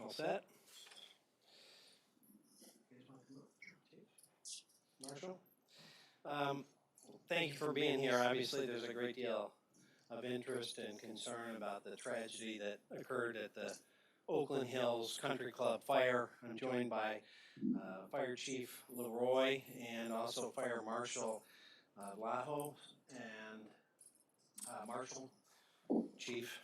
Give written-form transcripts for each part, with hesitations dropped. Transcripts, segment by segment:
All set? Marshall? Thank you for being here. Obviously, there's a great deal of interest and concern about the tragedy that occurred at the Oakland Hills Country Club fire. I'm joined by Fire Chief Leroy and also Fire Marshal Laho and Marshal Chief.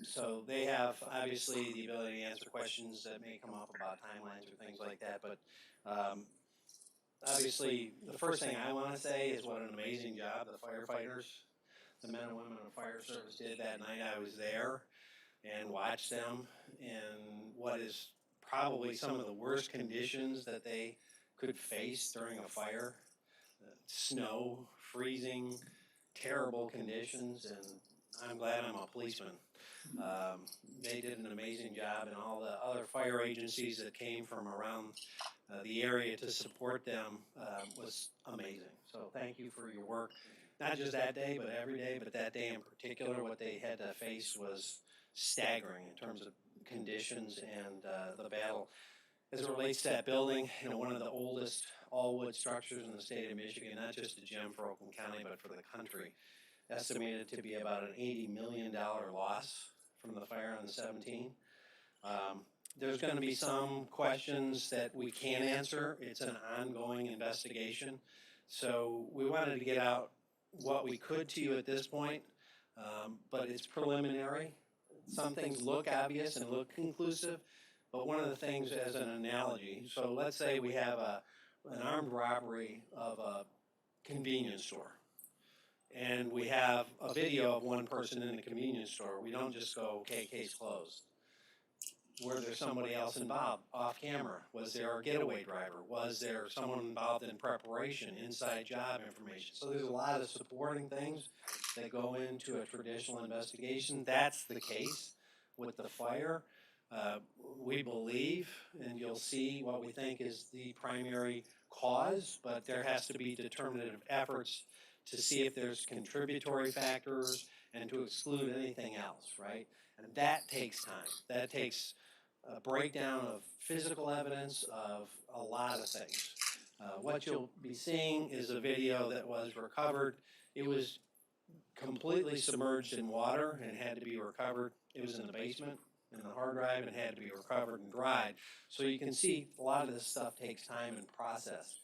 So they have obviously the ability to answer questions that may come up about timelines or things like that, but obviously the first thing I want to say is what an amazing job the firefighters, the men and women of fire service did that night. I was there and watched them in what is probably some of the worst conditions that they could face during a fire. Snow, freezing, terrible conditions, and I'm glad I'm a policeman. They did an amazing job, and all the other fire agencies that came from around the area to support them was amazing. So thank you for your work, not just that day, but every day, but that day in particular. What they had to face was staggering in terms of conditions and the battle. As it relates to that building, you know, one of the oldest all-wood structures in the state of Michigan, not just a gem for Oakland County, but for the country, estimated to be about an $80 million loss from the fire on the 17. There's going to be some questions that we can't answer. It's an ongoing investigation. So we wanted to get out what we could to you at this point, but it's preliminary. Some things look obvious and look conclusive, but one of the things as an analogy, so let's say we have an armed robbery of a convenience store, and we have a video of one person in the convenience store. We don't just go, okay, case closed. Were there somebody else involved off camera? Was there a getaway driver? Was there someone involved in preparation, inside job information? So there's a lot of supporting things that go into a traditional investigation. That's the case with the fire. We believe, and you'll see what we think is the primary cause, but there has to be determinative efforts to see if there's contributory factors and to exclude anything else, right? And that takes time. That takes a breakdown of physical evidence of a lot of things. What you'll be seeing is a video that was recovered. It was completely submerged in water and had to be recovered. It was in the basement in the hard drive and had to be recovered and dried. So you can see a lot of this stuff takes time and process.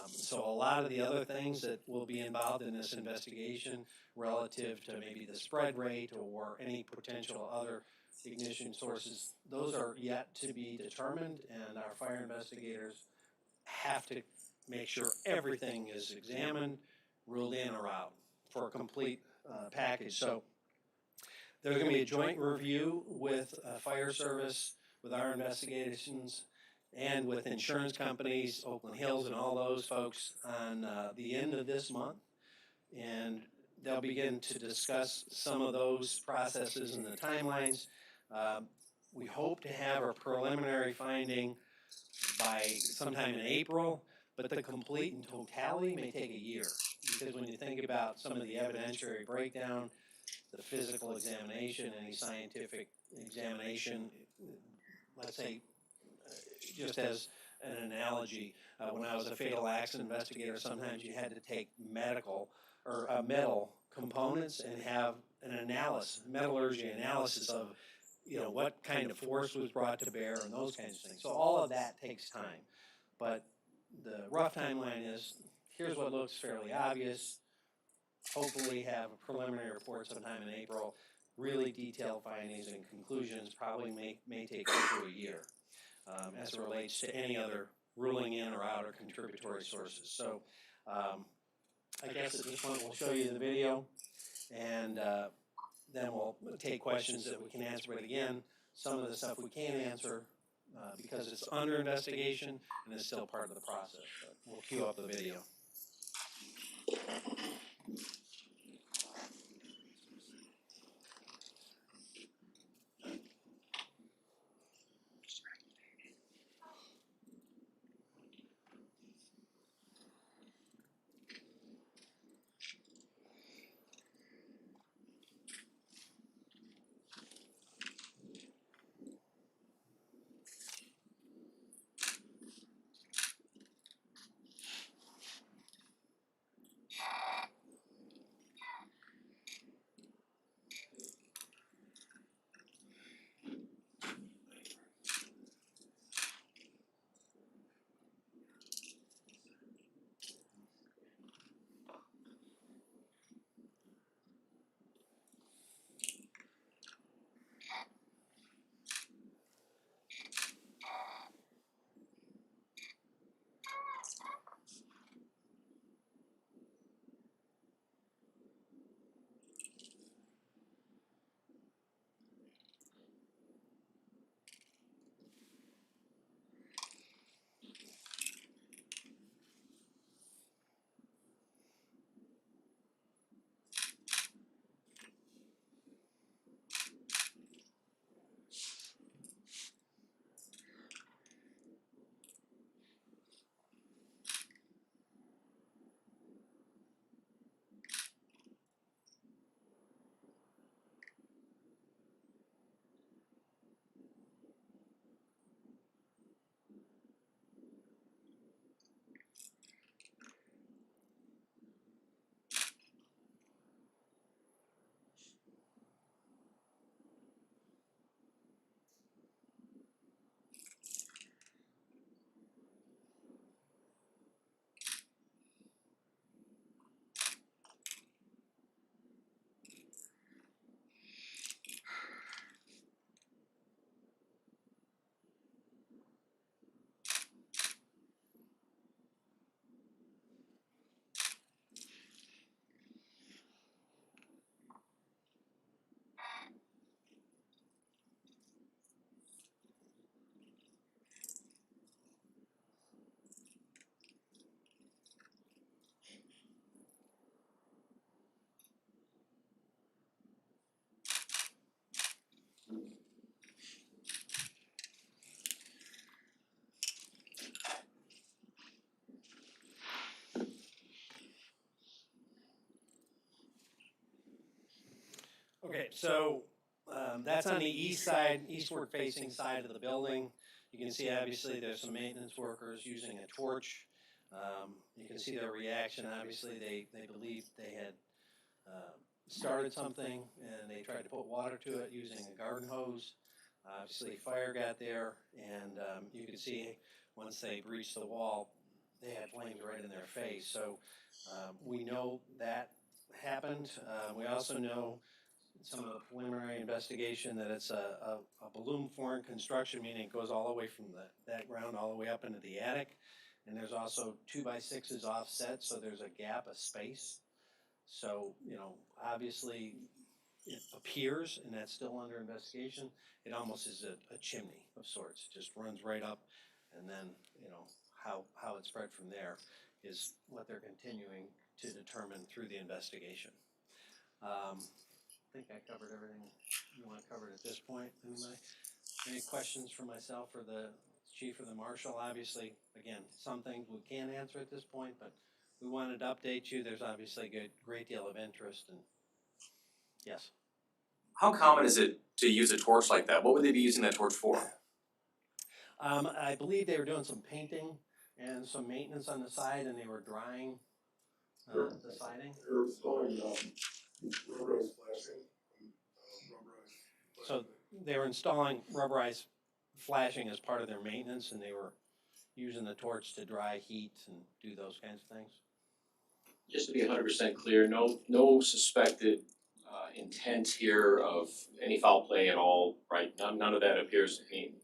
So a lot of the other things that will be involved in this investigation relative to maybe the spread rate or any potential other ignition sources, those are yet to be determined, and our fire investigators have to make sure everything is examined, ruled in or out for a complete package. So there's going to be a joint review with fire service, with our investigations, and with insurance companies, Oakland Hills and all those folks on the end of this month. And they'll begin to discuss some of those processes and the timelines. We hope to have a preliminary finding by sometime in April, but the complete and totality may take a year. Because when you think about some of the evidentiary breakdown, the physical examination, any scientific examination, let's say, just as an analogy, when I was a fatal accident investigator, sometimes you had to take medical or metal components and have an analysis, metallurgy analysis of, you know, what kind of force was brought to bear and those kinds of things. So all of that takes time. But the rough timeline is, here's what looks fairly obvious. Hopefully have a preliminary report sometime in April. Really detailed findings and conclusions probably may take up to a year as it relates to any other ruling in or out or contributory sources. So I guess at this point we'll show you the video, and then we'll take questions that we can answer. But again, some of the stuff we can't answer because it's under investigation and is still part of the process. But we'll cue up the video. Okay, so that's on the east side, eastward facing side of the building. You can see obviously there's some maintenance workers using a torch. You can see their reaction. Obviously, they believed they had started something and they tried to put water to it using a garden hose. Obviously, fire got there, and you can see once they breached the wall, they had flames right in their face. So we know that happened. We also know some of the preliminary investigation that it's a balloon form construction, meaning it goes all the way from that ground all the way up into the attic. And there's also 2x6s offset, so there's a gap, a space. So, obviously it appears, and that's still under investigation, it almost is a chimney of sorts. It just runs right up, and then, how it spread from there is what they're continuing to determine through the investigation. I think I covered everything you want to cover at this point. Any questions for myself or the chief or the marshal? Obviously, again, some things we can't answer at this point, but we wanted to update you. There's obviously a great deal of interest, and yes. How common is it to use a torch like that? What would they be using that torch for? I believe they were doing some painting and some maintenance on the side, and they were drying the siding. They're installing rubberized flashing. So they were installing rubberized flashing as part of their maintenance, and they were using the torch to dry heat and do those kinds of things. Just to be 100% clear, no suspected intent here of any foul play at all, right? None of that appears to me.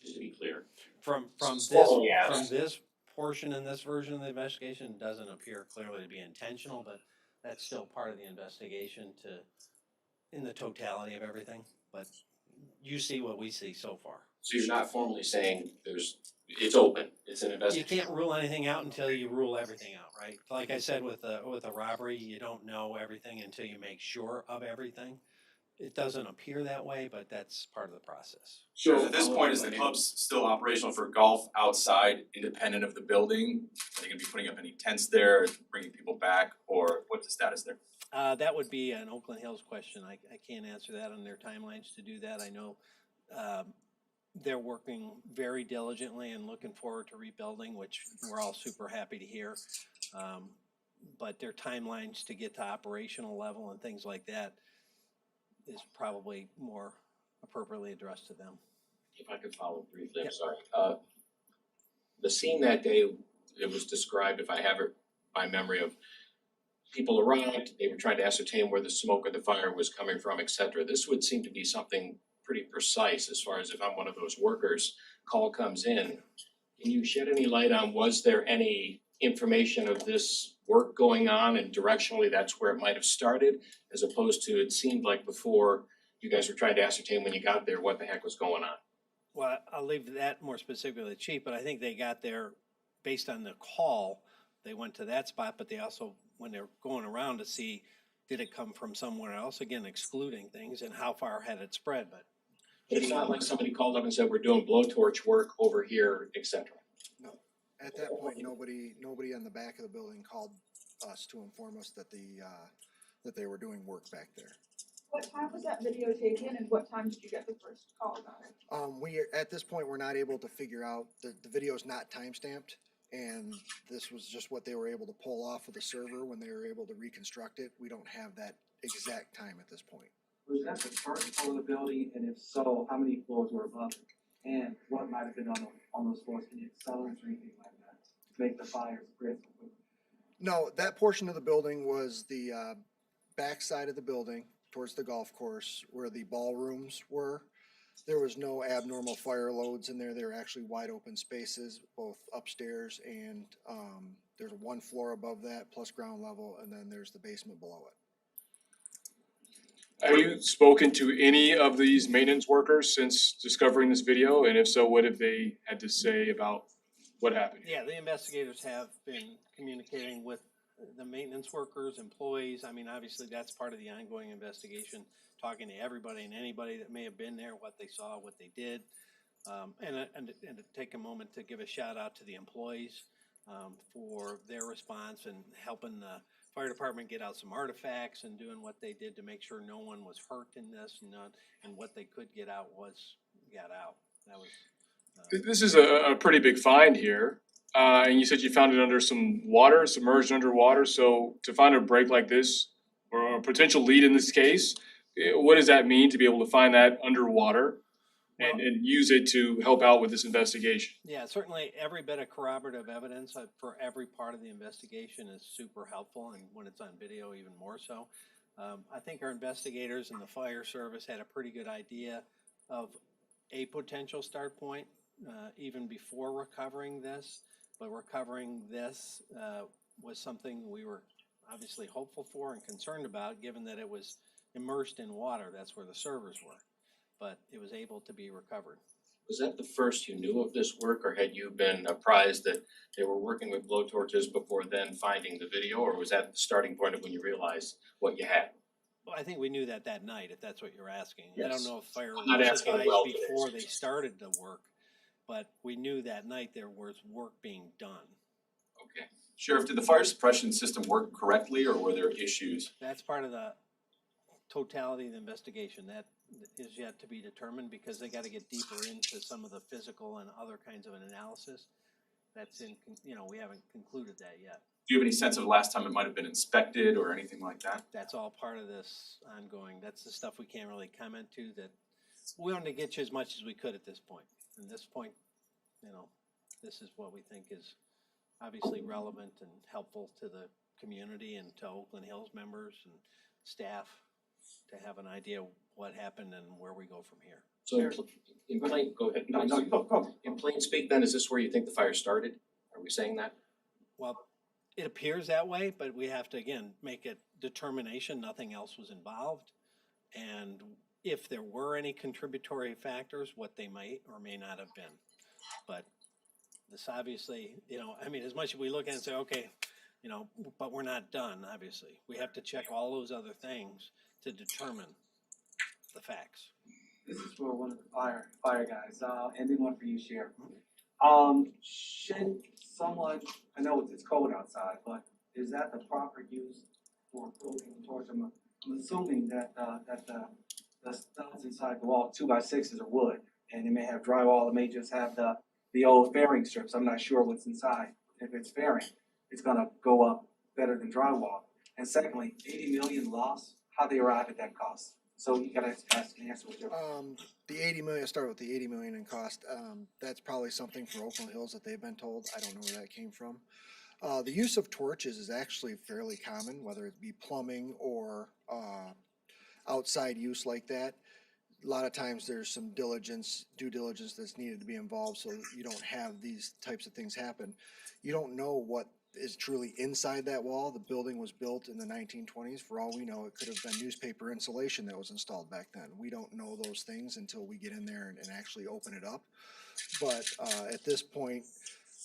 Just to be clear. From Yes. this portion in this version of the investigation, it doesn't appear clearly to be intentional, but that's still part of the investigation in the totality of everything. But you see what we see so far. So you're not formally saying it's open, it's an You investigation? can't rule anything out until you rule everything out, right? Like I said, with a robbery, you don't know everything until you make sure of everything. It doesn't appear that way, but that's part of the process. So at this point, is the club still operational for golf outside, independent of the building? Are they gonna be putting up any tents there, bringing people back, or what's the status there? That would be an Oakland Hills question. I can't answer that on their timelines to do that. I know they're working very diligently and looking forward to rebuilding, which we're all super happy to hear. But their timelines to get to operational level and things like that is probably more appropriately addressed to them. If I could follow briefly, I'm Yep. sorry. The scene that day, it was described, if I have it by memory, of people arrived, they were trying to ascertain where the smoke or the fire was coming from, et cetera. This would seem to be something pretty precise as far as if I'm one of those workers, call comes in. Can you shed any light on, was there any information of this work going on and directionally that's where it might have started? As opposed to, it seemed like before you guys were trying to ascertain when you got there what the heck was going on. Well, I'll leave that more specifically to the chief, but I think they got there based on the call. They went to that spot, but they also, when they're going around to see, did it come from somewhere else? Again, excluding things and how far had it spread, but. It's not like somebody called up and said, we're doing blowtorch work over here, et cetera. No, at that point, nobody on the back of the building called us to inform us that that they were doing work back there. What time was that video taken and what time did you get the first call about it? At this point, we're not able to figure out, the video is not timestamped, and this was just what they were able to pull off of the server when they were able to reconstruct it. We don't have that exact time at this point. Was that the first floor of the building, and if so, how many floors were above it? And what might have been on those floors, any cellars or anything like that, to make the fires spread so quickly? No, that portion of the building was the back side of the building towards the golf course where the ballrooms were. There was no abnormal fire loads in there. They were actually wide open spaces, both upstairs and there's one floor above that plus ground level, and then there's the basement below it. Have you spoken to any of these maintenance workers since discovering this video? And if so, what have they had to say about what happened? Yeah, the investigators have been communicating with the maintenance workers, employees. I mean, obviously that's part of the ongoing investigation, talking to everybody and anybody that may have been there, what they saw, what they did. And to take a moment to give a shout out to the employees for their response and helping the fire department get out some artifacts and doing what they did to make sure no one was hurt in this, and what they could get out got out. That was. This is a pretty big find here, and you said you found it under some water, submerged underwater, so to find a break like this, or a potential lead in this case, what does that mean to be able to find that underwater and use it to help out with this investigation? Yeah, certainly every bit of corroborative evidence for every part of the investigation is super helpful, and when it's on video, even more so. I think our investigators and the fire service had a pretty good idea of a potential start point, even before recovering this, but recovering this was something we were obviously hopeful for and concerned about, given that it was immersed in water. That's where the servers were, but it was able to be recovered. Was that the first you knew of this work, or had you been apprised that they were working with blowtorches before then finding the video, or was that the starting point of when you realized what you had? Well, I think we knew that night, if that's what you're asking. I Yes. don't know if fire I'm not was asking advised well before today. they started the work, but we knew that night there was work being done. Okay. Sheriff, did the fire suppression system work correctly, or were there issues? That's part of the totality of the investigation. That is yet to be determined, because they gotta get deeper into some of the physical and other kinds of an analysis. That's we haven't concluded that yet. Do you have any sense of the last time it might have been inspected or anything like that? That's all part of this ongoing, that's the stuff we can't really comment to, that we wanted to get you as much as we could at this point. And this point, this is what we think is obviously relevant and helpful to the community and to Oakland Hills members and staff to have an idea of what happened and where we go from here. So in plain, go ahead. No, go. In plain speak then, is this where you think the fire started? Are we saying that? Well, it appears that way, but we have to, again, make a determination, nothing else was involved. And if there were any contributory factors, what they might or may not have been. But this obviously, as much as we look at it and say, okay, but we're not done, obviously. We have to check all those other things to determine the facts. This is for one of the fire guys, and then one for you, Sheriff. Should someone, I know it's cold outside, but is that the proper use for clothing and torch? I'm assuming that the studs inside the wall, 2x6s are wood, and it may have drywall, it may just have the old fairing strips. I'm not sure what's inside. If it's fairing, it's gonna go up better than drywall. And secondly, 80 million loss, how they arrive at that cost? So you gotta ask and answer with your. The 80 million, start with the 80 million in cost. That's probably something for Oakland Hills that they've been told. I don't know where that came from. The use of torches is actually fairly common, whether it be plumbing or outside use like that. A lot of times there's some due diligence that's needed to be involved, so you don't have these types of things happen. You don't know what is truly inside that wall. The building was built in the 1920s. For all we know, it could have been newspaper insulation that was installed back then. We don't know those things until we get in there and actually open it up. But at this point,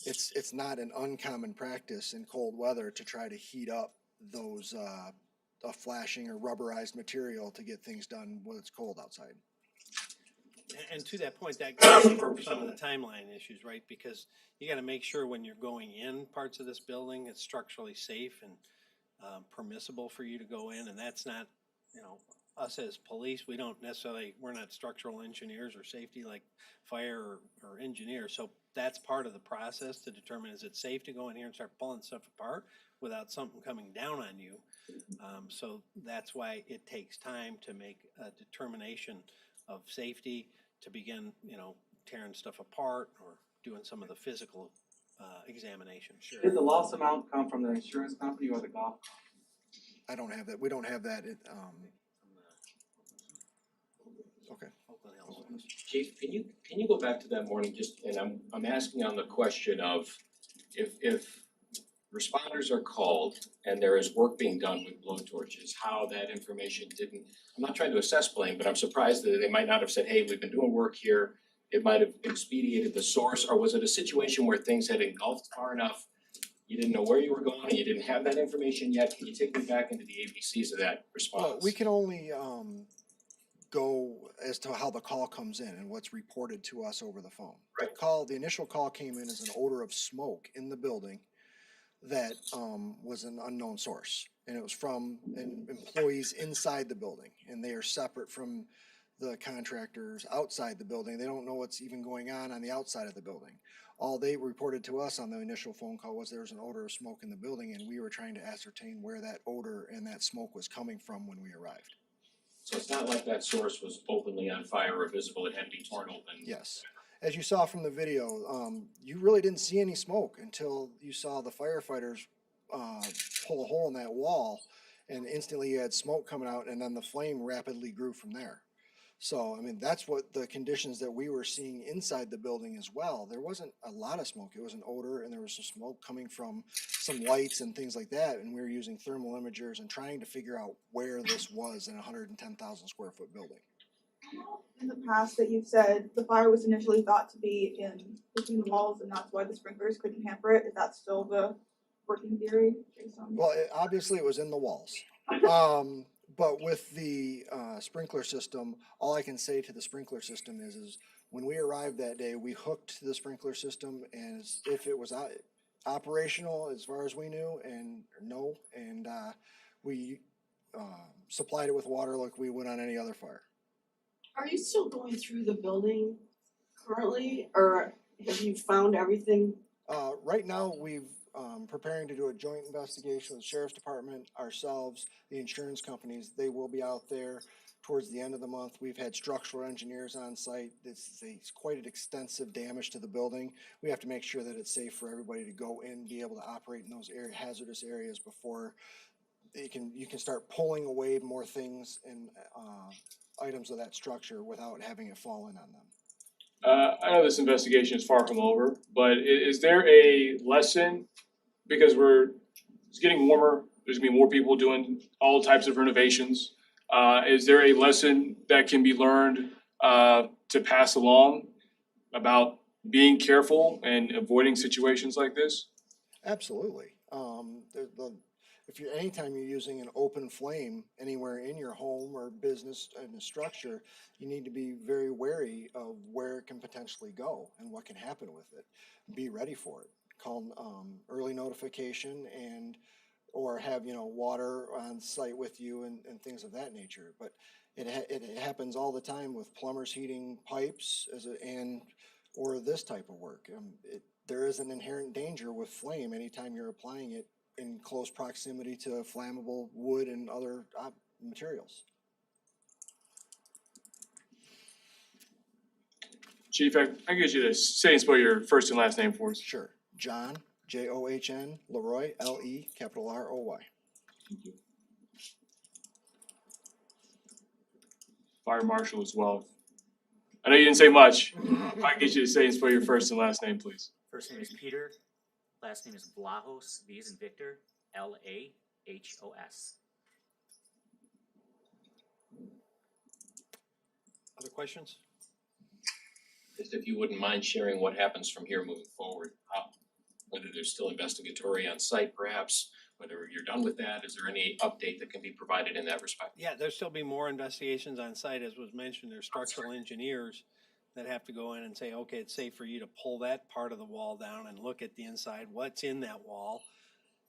it's not an uncommon practice in cold weather to try to heat up those a flashing or rubberized material to get things done when it's cold outside. And to that point, that goes for some of the timeline issues, right? Because you gotta make sure when you're going in parts of this building, it's structurally safe and permissible for you to go in, and that's not, us as police, we're not structural engineers or safety like fire or engineers, so that's part of the process to determine, is it safe to go in here and start pulling stuff apart without something coming down on you? So that's why it takes time to make a determination of safety, to begin, tearing stuff apart or doing some of the physical examination. Sure. Did the loss amount come from the insurance company or the golf? I don't have that. We don't have that. Okay. Oakland Hills. Chief, can you go back to that morning and I'm asking on the question of if responders are called and there is work being done with blowtorches, how that information didn't, I'm not trying to assess blame, but I'm surprised that they might not have said, hey, we've been doing work here. It might have expedited the source, or was it a situation where things had engulfed far enough, you didn't know where you were going and you didn't have that information yet? Can you take me back into the ABCs of that response? Well, we can only go as to how the call comes in and what's reported to us over the phone. Right. The initial call came in as an odor of smoke in the building that was an unknown source. And it was from employees inside the building, and they are separate from the contractors outside the building. They don't know what's even going on the outside of the building. All they reported to us on the initial phone call was there was an odor of smoke in the building, and we were trying to ascertain where that odor and that smoke was coming from when we arrived. So it's not like that source was openly on fire or visible, it had to be torn open. Yes. As you saw from the video, you really didn't see any smoke until you saw the firefighters pull a hole in that wall, and instantly you had smoke coming out, and then the flame rapidly grew from there. So, I mean, that's what the conditions that we were seeing inside the building as well. There wasn't a lot of smoke. It was an odor, and there was some smoke coming from some lights and things like that. And we were using thermal imagers and trying to figure out where this was in a 110,000 square foot building. In the past that you've said the fire was initially thought to be between the walls and that's why the sprinklers couldn't hamper it. Is that still the working theory based on? Well, obviously it was in the walls. But with the sprinkler system, all I can say to the sprinkler system is when we arrived that day, we hooked to the sprinkler system, and if it was operational as far as we knew, and we supplied it with water like we would on any other fire. Are you still going through the building currently, or have you found everything? Right now, we've preparing to do a joint investigation with the Sheriff's Department, ourselves, the insurance companies. They will be out there towards the end of the month. We've had structural engineers on site. It's quite an extensive damage to the building. We have to make sure that it's safe for everybody to go in, be able to operate in those hazardous areas before you can start pulling away more things and items of that structure without having it fall in on them. I know this investigation is far from over, but is there a lesson, because it's getting warmer, there's gonna be more people doing all types of renovations. Is there a lesson that can be learned to pass along about being careful and avoiding situations like this? Absolutely. Anytime you're using an open flame anywhere in your home or business and a structure, you need to be very wary of where it can potentially go and what can happen with it. Be ready for it. Call early notification or have water on site with you and things of that nature. But it happens all the time with plumbers heating pipes or this type of work. There is an inherent danger with flame anytime you're applying it in close proximity to flammable wood and other materials. Chief, I get you to say and spell your first and last name for us. Sure. John, John, Leroy, Le, capital R-O-Y. Fire Marshal as well. I know you didn't say much. If I can get you to say and spell your first and last name, please. First name is Peter, last name is Vlahos, V as in Victor, Lahos. Other questions? Just if you wouldn't mind sharing what happens from here moving forward, whether there's still investigatory on site perhaps, whether you're done with that, is there any update that can be provided in that respect? Yeah, there'll still be more investigations on site, as was mentioned. There's structural engineers that have to go in and say, okay, it's safe for you to pull that part of the wall down and look at the inside, what's in that wall,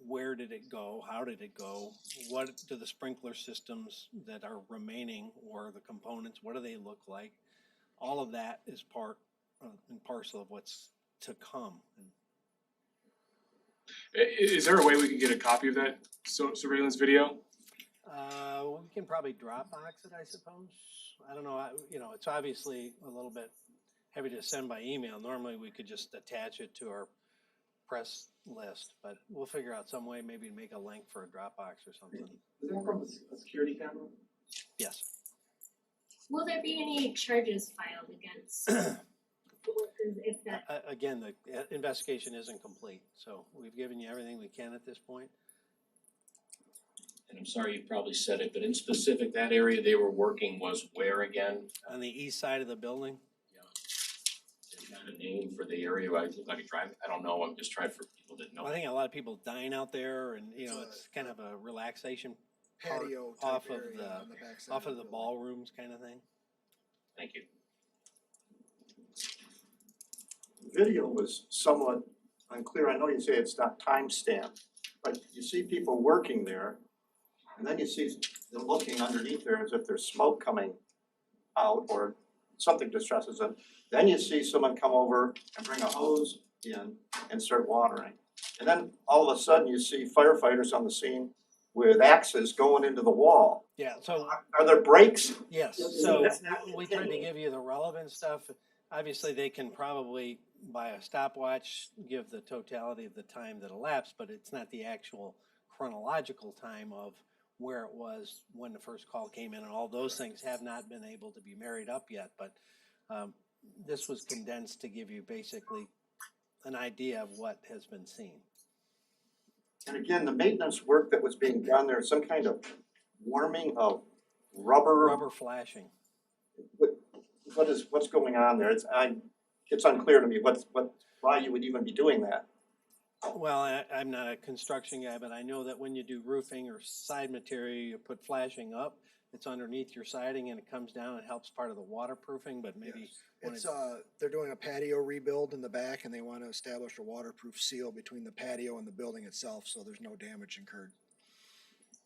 where did it go, how did it go, what do the sprinkler systems that are remaining or the components, what do they look like? All of that is part and parcel of what's to come. Is there a way we can get a copy of that surveillance video? We can probably Dropbox it, I suppose. I don't know, it's obviously a little bit heavy to send by email. Normally we could just attach it to our press list, but we'll figure out some way, maybe to make a link for a Dropbox or something. Is that from a security camera? Yes. Will there be any charges filed against the workers if that? Again, the investigation isn't complete, so we've given you everything we can at this point. And I'm sorry you probably said it, but in specific, that area they were working was where again? On the east side of the building? Is that a name for the area? I don't know, I'm just trying for people that know. Well, I think a lot of people dine out there and, it's kind of a relaxation part Patio off type of area on the backside off of the building. ballrooms kind of thing. Thank you. Video was somewhat unclear. I know you say it's not time stamped, but you see people working there. and then you see them looking underneath there as if there's smoke coming out or something distresses them. Then you see someone come over and bring a hose in and start watering. And then all of a sudden you see firefighters on the scene with axes going into the wall. Yeah, so Are there breaks? yes, so we tried to give you the relevant stuff. Obviously, they can probably, by a stopwatch, give the totality of the time that elapsed, but it's not the actual chronological time of where it was when the first call came in, and all those things have not been able to be married up yet, but this was condensed to give you basically an idea of what has been seen. And again, the maintenance work that was being done, there's some kind of warming of rubber. Flashing. What's going on there? It's unclear to me why you would even be doing that. Well, I'm not a construction guy, but I know that when you do roofing or side material, you put flashing up. It's underneath your siding and it comes down. It helps part of the waterproofing, but maybe when It's they're doing a patio rebuild in the back and they want to establish a waterproof seal between the patio and the building itself, so there's no damage incurred.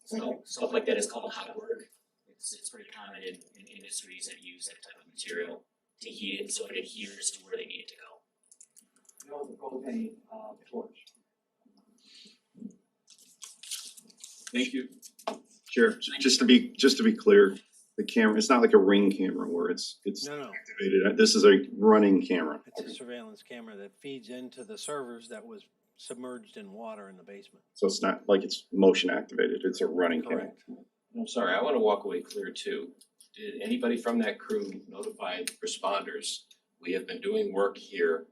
So stuff like that is called hot work. It's pretty common in industries that use that type of material to heat it so it adheres to where they need it to go. That was a propane torch. Thank you. Sheriff, just to be clear, the camera, it's not like a Ring camera where it's No. activated. This is a running camera. It's a surveillance camera that feeds into the servers that was submerged in water in the basement. So it's not like it's motion activated. It's a running camera. Correct. I'm sorry, I wanna walk away clear too. Did anybody from that crew notify responders? We have been doing work here,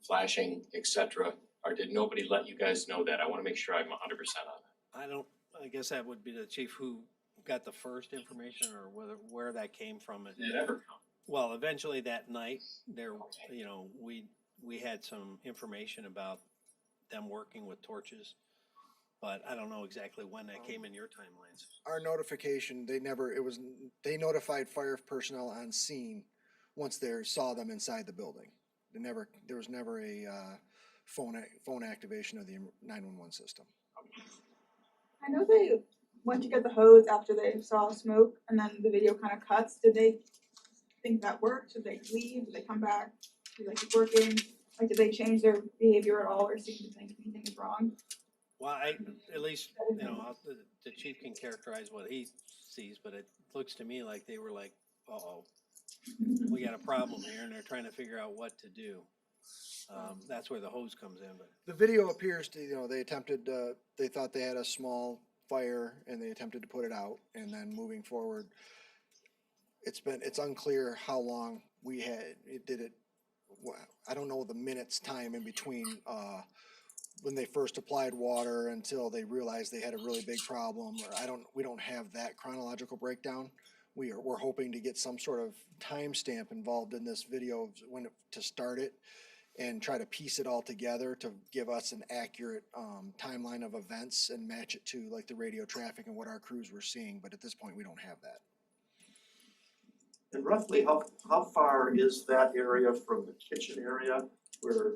flashing, etc. Or did nobody let you guys know that? I wanna make sure I'm 100% on that. I guess that would be the chief who got the first information or where that came from. Did it ever come? Well, eventually that night there, we had some information about them working with torches, but I don't know exactly when that came in your timelines. Our notification, they notified fire personnel on scene once they saw them inside the building. There was never a phone activation of the 911 system. I know they went to get the hose after they saw smoke and then the video kind of cuts. Did they think that worked? Did they leave? Did they come back? Did they keep working? Like, did they change their behavior at all or seem to think anything is wrong? Well, at least, the chief can characterize what he sees, but it looks to me like they were like, uh-oh, we got a problem here, and they're trying to figure out what to do. That's where the hose comes in, but. The video appears to, they thought they had a small fire and they attempted to put it out, and then moving forward, it's unclear how long did it. I don't know the minutes time in between, when they first applied water until they realized they had a really big problem, or we don't have that chronological breakdown. We're hoping to get some sort of timestamp involved in this video to start it and try to piece it all together to give us an accurate timeline of events and match it to like the radio traffic and what our crews were seeing, but at this point we don't have that. And roughly how far is that area from the kitchen area where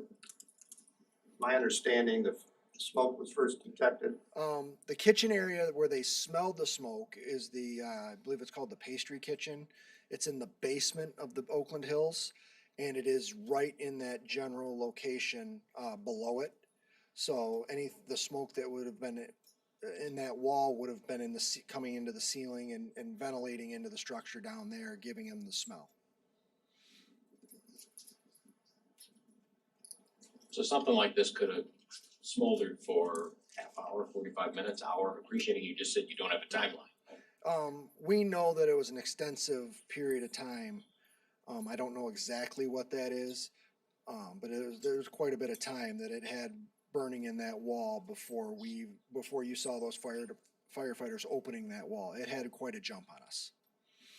my understanding the smoke was first detected? The kitchen area where they smelled the smoke is I believe it's called the pastry kitchen. It's in the basement of the Oakland Hills, and it is right in that general location below it. So the smoke that would have been in that wall would have been coming into the ceiling and ventilating into the structure down there, giving them the smell. So something like this could have smoldered for half hour, 45 minutes, hour, appreciating you just said you don't have a timeline. We know that it was an extensive period of time. I don't know exactly what that is, but there was quite a bit of time that it had burning in that wall before you saw those firefighters opening that wall. It had quite a jump on us.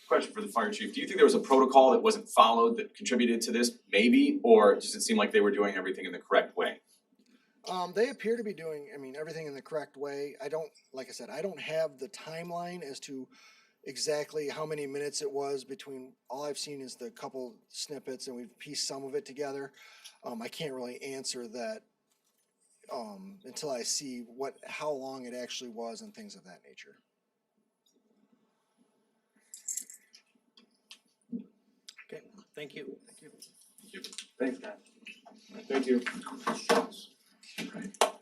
Question for the fire chief. Do you think there was a protocol that wasn't followed that contributed to this? Maybe, or does it seem like they were doing everything in the correct way? They appear to be doing, everything in the correct way. Like I said, I don't have the timeline as to exactly how many minutes it was between. All I've seen is the couple snippets and we've pieced some of it together. I can't really answer that until I see how long it actually was and things of that nature. Thank you. Thanks, guys. Thank you. Right.